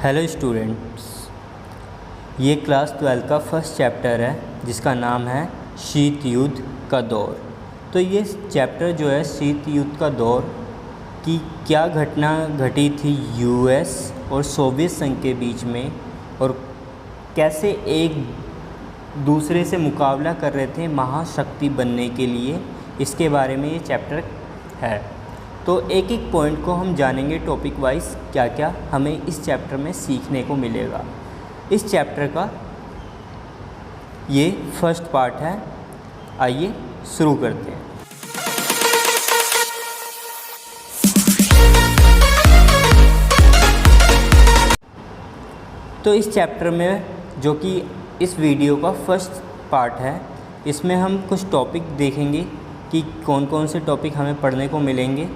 Hello students, ये class 12 का first chapter है जिसका नाम है शीत युद्ध का दौर। तो ये चैप्टर जो है शीत युद्ध का दौर की क्या घटना घटी थी यूएस और सोवियत संघ के बीच में और कैसे एक दूसरे से मुकाबला कर रहे थे महाशक्ति बनने के लिए, इसके बारे में ये चैप्टर है। तो एक एक पॉइंट को हम जानेंगे टॉपिक वाइज, क्या क्या हमें इस चैप्टर में सीखने को मिलेगा। इस चैप्टर का ये फर्स्ट पार्ट है। आइए शुरू करते हैं। तो इस चैप्टर में, जो कि इस वीडियो का फर्स्ट पार्ट है, इसमें हम कुछ टॉपिक देखेंगे कि कौन कौन से टॉपिक हमें पढ़ने को मिलेंगे।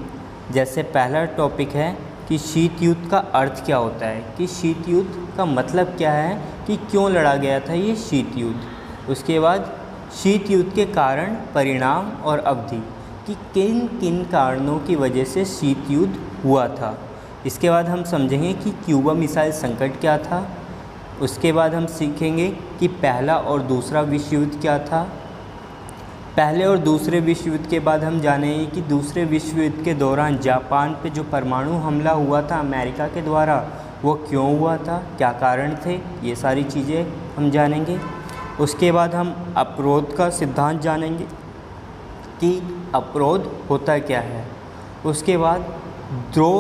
जैसे पहला टॉपिक है कि शीत युद्ध का अर्थ क्या होता है, कि शीत युद्ध का मतलब क्या है, कि क्यों लड़ा गया था ये शीत युद्ध। उसके बाद शीत युद्ध के कारण, परिणाम और अवधि, कि किन किन कारणों की वजह से शीत युद्ध हुआ था। इसके बाद हम समझेंगे कि क्यूबा मिसाइल संकट क्या था। उसके बाद हम सीखेंगे कि पहला और दूसरा विश्व युद्ध क्या था। पहले और दूसरे विश्व युद्ध के बाद हम जानेंगे कि दूसरे विश्व युद्ध के दौरान जापान पे जो परमाणु हमला हुआ था अमेरिका के द्वारा, वो क्यों हुआ था, क्या कारण थे, ये सारी चीज़ें हम जानेंगे। उसके बाद हम अवरोध का सिद्धांत जानेंगे कि अवरोध होता क्या है। उसके बाद दो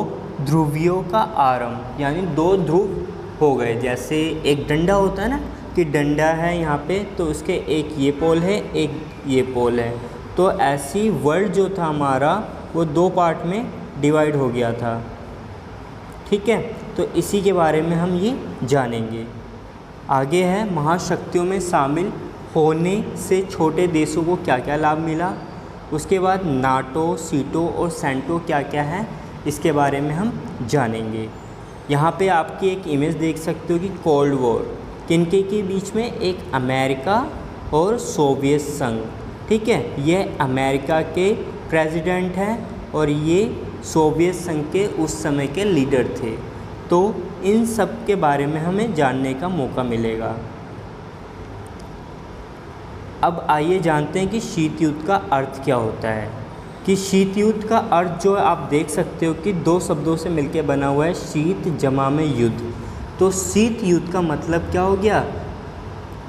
ध्रुवियों का आरंभ, यानी दो ध्रुव हो गए। जैसे एक डंडा होता है ना, कि डंडा है यहाँ पे, तो उसके एक ये पोल है, एक ये पोल है। तो ऐसी वर्ल्ड जो था हमारा, वो दो पार्ट में डिवाइड हो गया था। ठीक है, तो इसी के बारे में हम ये जानेंगे। आगे है महाशक्तियों में शामिल होने से छोटे देशों को क्या क्या लाभ मिला। उसके बाद नाटो, सीटो और सेंटो क्या क्या है, इसके बारे में हम जानेंगे। यहाँ पे आपकी एक इमेज देख सकते हो कि कोल्ड वॉर किनके के बीच में, एक अमेरिका और सोवियत संघ। ठीक है, ये अमेरिका के प्रेसिडेंट हैं और ये सोवियत संघ के उस समय के लीडर थे। तो इन सब के बारे में हमें जानने का मौका मिलेगा। अब आइए जानते हैं कि शीत युद्ध का अर्थ क्या होता है। कि शीत युद्ध का अर्थ जो आप देख सकते हो कि दो शब्दों से मिलकर बना हुआ है, शीत जमा में युद्ध। तो शीत युद्ध का मतलब क्या हो गया,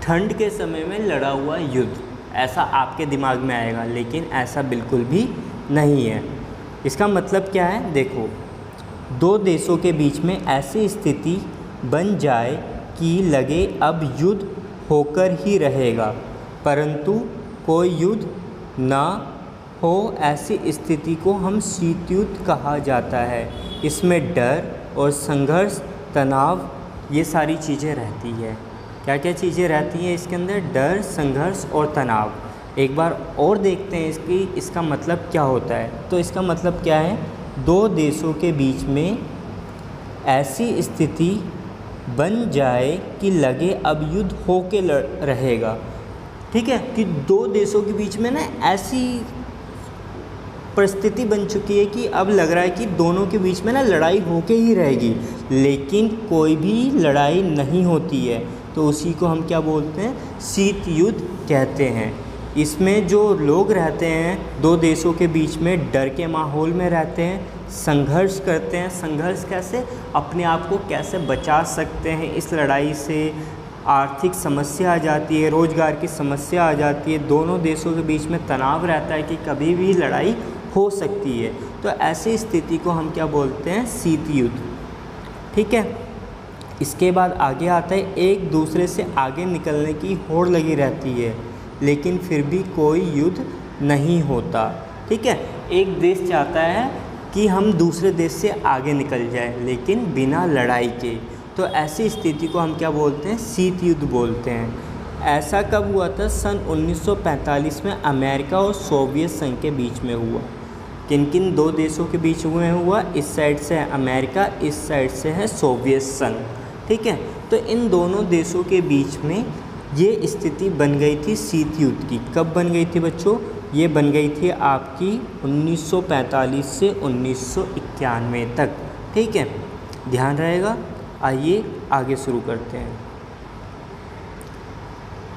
ठंड के समय में लड़ा हुआ युद्ध, ऐसा आपके दिमाग में आएगा, लेकिन ऐसा बिल्कुल भी नहीं है। इसका मतलब क्या है, देखो, दो देशों के बीच में ऐसी स्थिति बन जाए कि लगे अब युद्ध होकर ही रहेगा, परंतु कोई युद्ध ना हो, ऐसी स्थिति को हम शीत युद्ध कहा जाता है। इसमें डर और संघर्ष, तनाव, ये सारी चीज़ें रहती है। क्या क्या चीज़ें रहती हैं इसके अंदर, डर, संघर्ष और तनाव। एक बार और देखते हैं इसका मतलब क्या होता है। तो इसका मतलब क्या है, दो देशों के बीच में ऐसी स्थिति बन जाए कि लगे अब युद्ध हो के रहेगा। ठीक है, कि दो देशों के बीच में ना ऐसी परिस्थिति बन चुकी है कि अब लग रहा है कि दोनों के बीच में ना लड़ाई होके ही रहेगी, लेकिन कोई भी लड़ाई नहीं होती है। तो उसी को हम क्या बोलते हैं, शीत युद्ध कहते हैं। इसमें जो लोग रहते हैं दो देशों के बीच में, डर के माहौल में रहते हैं, संघर्ष करते हैं। संघर्ष कैसे, अपने आप को कैसे बचा सकते हैं इस लड़ाई से। आर्थिक समस्या आ जाती है, रोज़गार की समस्या आ जाती है, दोनों देशों के बीच में तनाव रहता है कि कभी भी लड़ाई हो सकती है। तो ऐसी स्थिति को हम क्या बोलते हैं, शीत युद्ध। ठीक है, इसके बाद आगे आता है, एक दूसरे से आगे निकलने की होड़ लगी रहती है, लेकिन फिर भी कोई युद्ध नहीं होता। ठीक है, एक देश चाहता है कि हम दूसरे देश से आगे निकल जाए, लेकिन बिना लड़ाई के। तो ऐसी स्थिति को हम क्या बोलते हैं, शीत युद्ध बोलते हैं। ऐसा कब हुआ था, सन 1945 में अमेरिका और सोवियत संघ के बीच में हुआ। किन किन दो देशों के बीच में हुआ, इस साइड से है अमेरिका, इस साइड से है सोवियत संघ। ठीक है, तो इन दोनों देशों के बीच में ये स्थिति बन गई थी शीत युद्ध की। कब बन गई थी बच्चों, ये बन गई थी आपकी 1945 से 1991 तक। ठीक है, ध्यान रहेगा। आइए आगे शुरू करते हैं।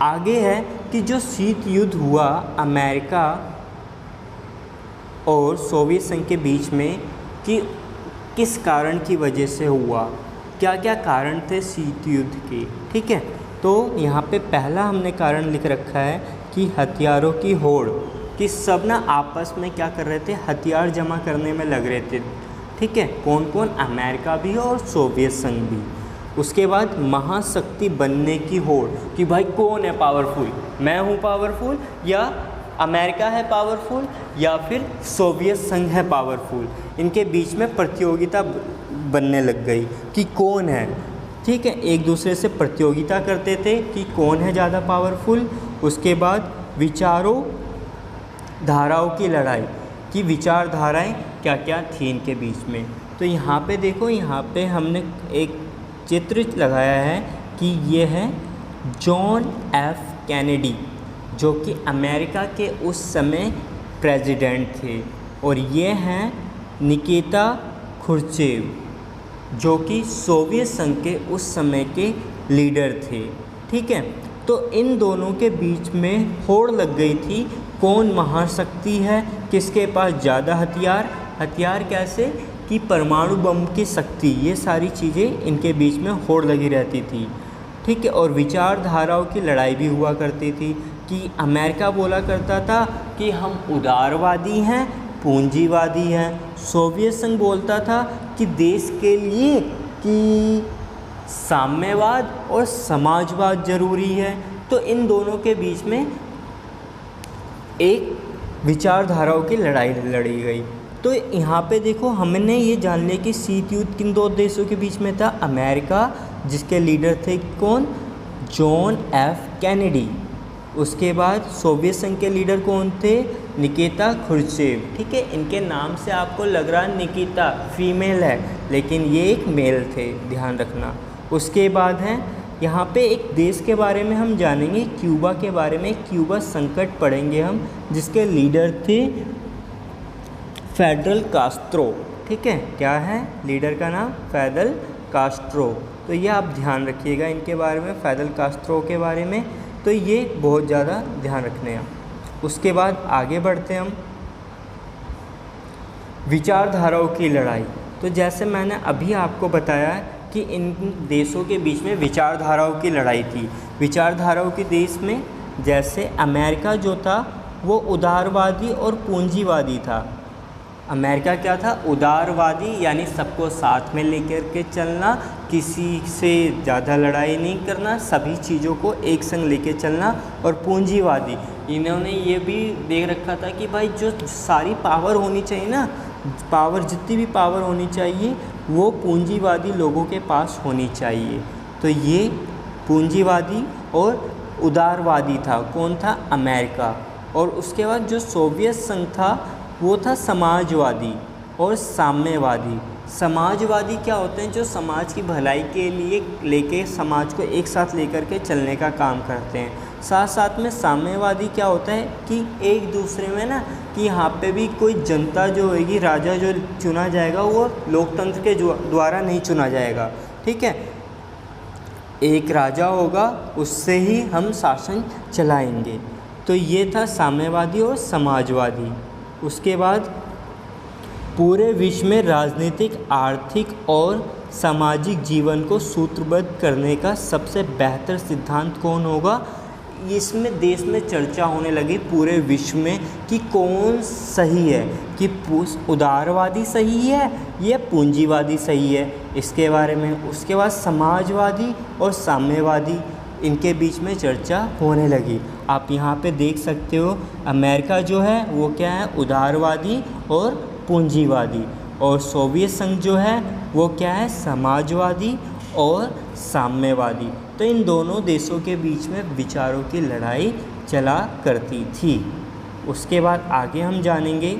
आगे है कि जो शीत युद्ध हुआ अमेरिका और सोवियत संघ के बीच में, कि किस कारण की वजह से हुआ, क्या क्या कारण थे शीत युद्ध के। ठीक है, तो यहाँ पे पहला हमने कारण लिख रखा है कि हथियारों की होड़, कि सब ना आपस में क्या कर रहे थे, हथियार जमा करने में लग रहे थे। ठीक है, कौन कौन, अमेरिका भी और सोवियत संघ भी। उसके बाद महाशक्ति बनने की होड़, कि भाई कौन है पावरफुल, मैं हूँ पावरफुल, या अमेरिका है पावरफुल, या फिर सोवियत संघ है पावरफुल। इनके बीच में प्रतियोगिता बनने लग गई कि कौन है। ठीक है, एक दूसरे से प्रतियोगिता करते थे कि कौन है ज़्यादा पावरफुल। उसके बाद विचारों धाराओं की लड़ाई, कि विचारधाराएं क्या क्या थी इनके बीच में। तो यहाँ पे देखो, यहाँ पे हमने एक चित्र लगाया है कि ये है जॉन एफ कैनेडी, जो कि अमेरिका के उस समय प्रेसिडेंट थे, और ये हैं निकिता खुर्चेव, जो कि सोवियत संघ के उस समय के लीडर थे। ठीक है, तो इन दोनों के बीच में होड़ लग गई थी, कौन महाशक्ति है, किसके पास ज़्यादा हथियार, हथियार कैसे कि परमाणु बम की शक्ति, ये सारी चीज़ें इनके बीच में होड़ लगी रहती थी। ठीक है, और विचारधाराओं की लड़ाई भी हुआ करती थी, कि अमेरिका बोला करता था कि हम उदारवादी हैं, पूंजीवादी हैं। सोवियत संघ बोलता था कि देश के लिए कि साम्यवाद और समाजवाद ज़रूरी है। तो इन दोनों के बीच में एक विचारधाराओं की लड़ाई लड़ी गई। तो यहाँ पे देखो, हमने ये जान लिया कि शीत युद्ध किन दो देशों के बीच में था, अमेरिका जिसके लीडर थे कौन, जॉन एफ कैनेडी। उसके बाद सोवियत संघ के लीडर कौन थे, निकिता खुर्चेव। ठीक है, इनके नाम से आपको लग रहा है निकिता फीमेल है, लेकिन ये एक मेल थे, ध्यान रखना। उसके बाद है यहाँ पे एक देश के बारे में हम जानेंगे, क्यूबा के बारे में। क्यूबा संकट पढ़ेंगे हम, जिसके लीडर थे फेडरल कास्ट्रो। ठीक है, क्या है लीडर का नाम, फेडरल कास्ट्रो। तो ये आप ध्यान रखिएगा इनके बारे में, फेडरल कास्ट्रो के बारे में। तो ये बहुत ज़्यादा ध्यान रखने हैं। उसके बाद आगे बढ़ते हैं हम, विचारधाराओं की लड़ाई। तो जैसे मैंने अभी आपको बताया कि इन देशों के बीच में विचारधाराओं की लड़ाई थी। विचारधाराओं के देश में जैसे अमेरिका जो था वो उदारवादी और पूंजीवादी था। अमेरिका क्या था, उदारवादी, यानी सबको साथ में लेकर के चलना, किसी से ज़्यादा लड़ाई नहीं करना, सभी चीज़ों को एक संग लेके चलना। और पूंजीवादी, इन्होंने ये भी देख रखा था कि भाई जो सारी पावर होनी चाहिए ना, पावर जितनी भी पावर होनी चाहिए वो पूंजीवादी लोगों के पास होनी चाहिए। तो ये पूंजीवादी और उदारवादी था, कौन था, अमेरिका। और उसके बाद जो सोवियत संघ था वो था समाजवादी और साम्यवादी। समाजवादी क्या होते हैं, जो समाज की भलाई के लिए लेके समाज को एक साथ लेकर के चलने का काम करते हैं। साथ साथ में साम्यवादी क्या होता है कि एक दूसरे में ना, कि यहाँ पे भी कोई जनता जो होगी, राजा जो चुना जाएगा वो लोकतंत्र के द्वारा नहीं चुना जाएगा। ठीक है, एक राजा होगा, उससे ही हम शासन चलाएंगे। तो ये था साम्यवादी और समाजवादी। उसके बाद पूरे विश्व में राजनीतिक, आर्थिक और सामाजिक जीवन को सूत्रबद्ध करने का सबसे बेहतर सिद्धांत कौन होगा, इसमें देश में चर्चा होने लगी पूरे विश्व में कि कौन सही है, कि उदारवादी सही है या पूंजीवादी सही है, इसके बारे में। उसके बाद समाजवादी और साम्यवादी, इनके बीच में चर्चा होने लगी। आप यहाँ पे देख सकते हो, अमेरिका जो है वो क्या है, उदारवादी और पूंजीवादी, और सोवियत संघ जो है वो क्या है, समाजवादी और साम्यवादी। तो इन दोनों देशों के बीच में विचारों की लड़ाई चला करती थी। उसके बाद आगे हम जानेंगे